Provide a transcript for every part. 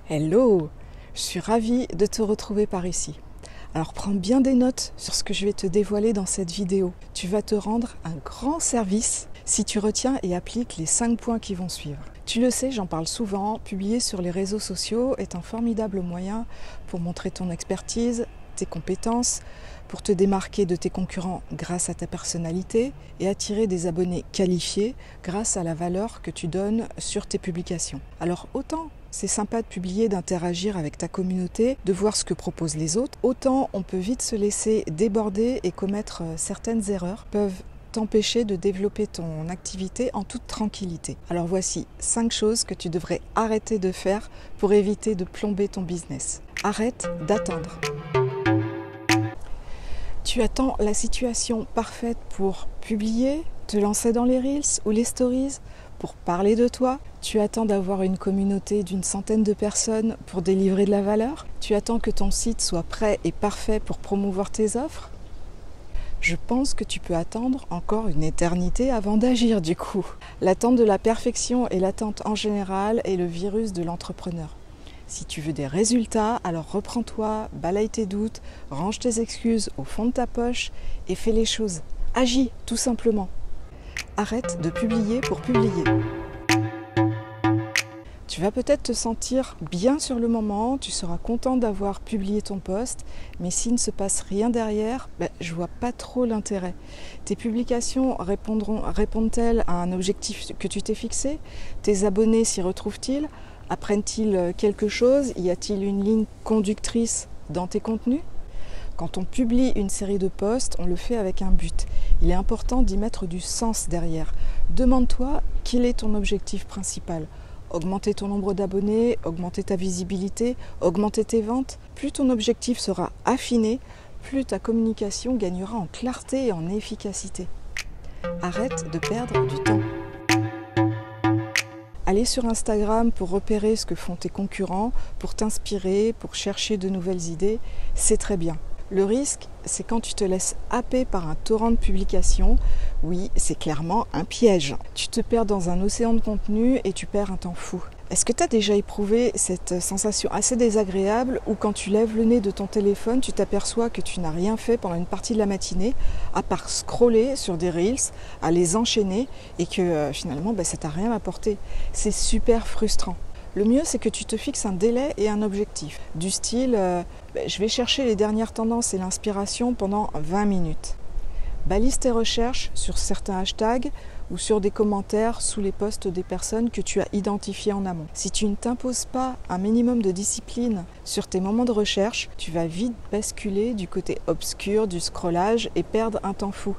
Hello, je suis ravie de te retrouver par ici. Alors prends bien des notes sur ce que je vais te dévoiler dans cette vidéo. Tu vas te rendre un grand service si tu retiens et appliques les 5 points qui vont suivre. Tu le sais, j'en parle souvent, publier sur les réseaux sociaux est un formidable moyen pour montrer ton expertise, tes compétences, pour te démarquer de tes concurrents grâce à ta personnalité et attirer des abonnés qualifiés grâce à la valeur que tu donnes sur tes publications. Alors autant c'est sympa de publier, d'interagir avec ta communauté, de voir ce que proposent les autres, autant on peut vite se laisser déborder et commettre certaines erreurs peuvent t'empêcher de développer ton activité en toute tranquillité. Alors voici 5 choses que tu devrais arrêter de faire pour éviter de plomber ton business. Arrête d'attendre. Tu attends la situation parfaite pour publier, te lancer dans les Reels ou les Stories, pour parler de toi. Tu attends d'avoir une communauté d'une centaine de personnes pour délivrer de la valeur. Tu attends que ton site soit prêt et parfait pour promouvoir tes offres. Je pense que tu peux attendre encore une éternité avant d'agir du coup. L'attente de la perfection et l'attente en général est le virus de l'entrepreneur. Si tu veux des résultats, alors reprends-toi, balaye tes doutes, range tes excuses au fond de ta poche et fais les choses. Agis, tout simplement. Arrête de publier pour publier. Tu vas peut-être te sentir bien sur le moment, tu seras content d'avoir publié ton post, mais s'il ne se passe rien derrière, je vois pas trop l'intérêt. Tes publications répondent-elles à un objectif que tu t'es fixé? Tes abonnés s'y retrouvent-ils? Apprennent-ils quelque chose? Y a-t-il une ligne conductrice dans tes contenus? Quand on publie une série de posts, on le fait avec un but. Il est important d'y mettre du sens derrière. Demande-toi quel est ton objectif principal. Augmenter ton nombre d'abonnés, augmenter ta visibilité, augmenter tes ventes. Plus ton objectif sera affiné, plus ta communication gagnera en clarté et en efficacité. Arrête de perdre du temps. Aller sur Instagram pour repérer ce que font tes concurrents, pour t'inspirer, pour chercher de nouvelles idées, c'est très bien. Le risque, c'est quand tu te laisses happer par un torrent de publications. Oui, c'est clairement un piège. Tu te perds dans un océan de contenu et tu perds un temps fou. Est-ce que tu as déjà éprouvé cette sensation assez désagréable où quand tu lèves le nez de ton téléphone, tu t'aperçois que tu n'as rien fait pendant une partie de la matinée à part scroller sur des Reels, à les enchaîner et que finalement ça t'a rien apporté. C'est super frustrant. Le mieux, c'est que tu te fixes un délai et un objectif. Du style, je vais chercher les dernières tendances et l'inspiration pendant 20 minutes. Balise tes recherches sur certains hashtags ou sur des commentaires sous les posts des personnes que tu as identifiées en amont. Si tu ne t'imposes pas un minimum de discipline sur tes moments de recherche, tu vas vite basculer du côté obscur du scrollage et perdre un temps fou.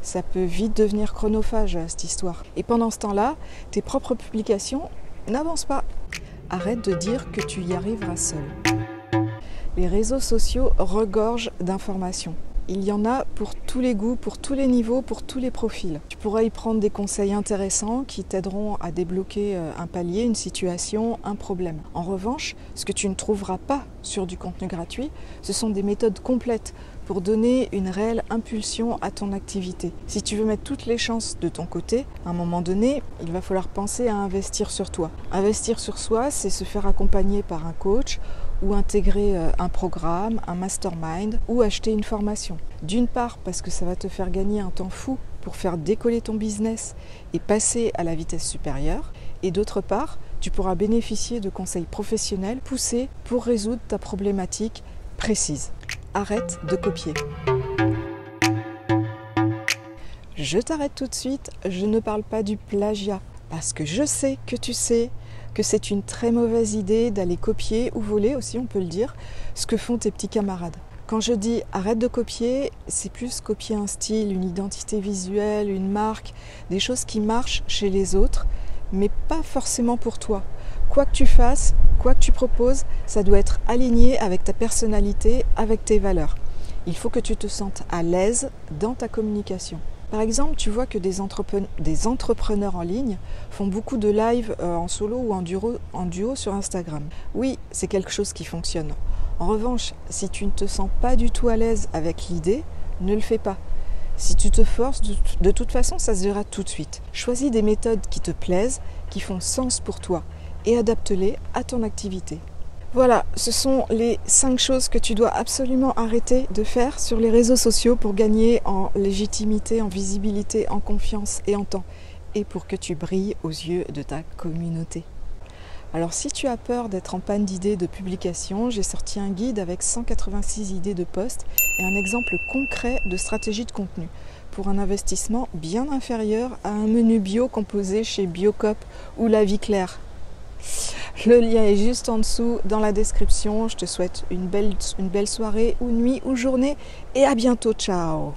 Ça peut vite devenir chronophage, cette histoire. Et pendant ce temps-là, tes propres publications n'avancent pas. Arrête de dire que tu y arriveras seul. Les réseaux sociaux regorgent d'informations. Il y en a pour tous les goûts, pour tous les niveaux, pour tous les profils. Tu pourras y prendre des conseils intéressants qui t'aideront à débloquer un palier, une situation, un problème. En revanche, ce que tu ne trouveras pas sur du contenu gratuit, ce sont des méthodes complètes pour donner une réelle impulsion à ton activité. Si tu veux mettre toutes les chances de ton côté, à un moment donné, il va falloir penser à investir sur toi. Investir sur soi, c'est se faire accompagner par un coach ou intégrer un programme, un mastermind ou acheter une formation. D'une part parce que ça va te faire gagner un temps fou pour faire décoller ton business et passer à la vitesse supérieure. Et d'autre part, tu pourras bénéficier de conseils professionnels poussés pour résoudre ta problématique précise. Arrête de copier. Je t'arrête tout de suite, je ne parle pas du plagiat, parce que je sais que tu sais que c'est une très mauvaise idée d'aller copier ou voler aussi, on peut le dire, ce que font tes petits camarades. Quand je dis arrête de copier, c'est plus copier un style, une identité visuelle, une marque, des choses qui marchent chez les autres, mais pas forcément pour toi. Quoi que tu fasses, quoi que tu proposes, ça doit être aligné avec ta personnalité, avec tes valeurs. Il faut que tu te sentes à l'aise dans ta communication. Par exemple, tu vois que des entrepreneurs en ligne font beaucoup de live en solo ou en duo sur Instagram. Oui, c'est quelque chose qui fonctionne. En revanche, si tu ne te sens pas du tout à l'aise avec l'idée, ne le fais pas. Si tu te forces, de toute façon, ça se verra tout de suite. Choisis des méthodes qui te plaisent, qui font sens pour toi et adapte-les à ton activité. Voilà, ce sont les 5 choses que tu dois absolument arrêter de faire sur les réseaux sociaux pour gagner en légitimité, en visibilité, en confiance et en temps. Et pour que tu brilles aux yeux de ta communauté. Alors si tu as peur d'être en panne d'idées de publication, j'ai sorti un guide avec 186 idées de posts et un exemple concret de stratégie de contenu pour un investissement bien inférieur à un menu bio composé chez Biocop ou La Vie Claire. Le lien est juste en dessous dans la description. Je te souhaite une belle soirée ou nuit ou journée et à bientôt. Ciao!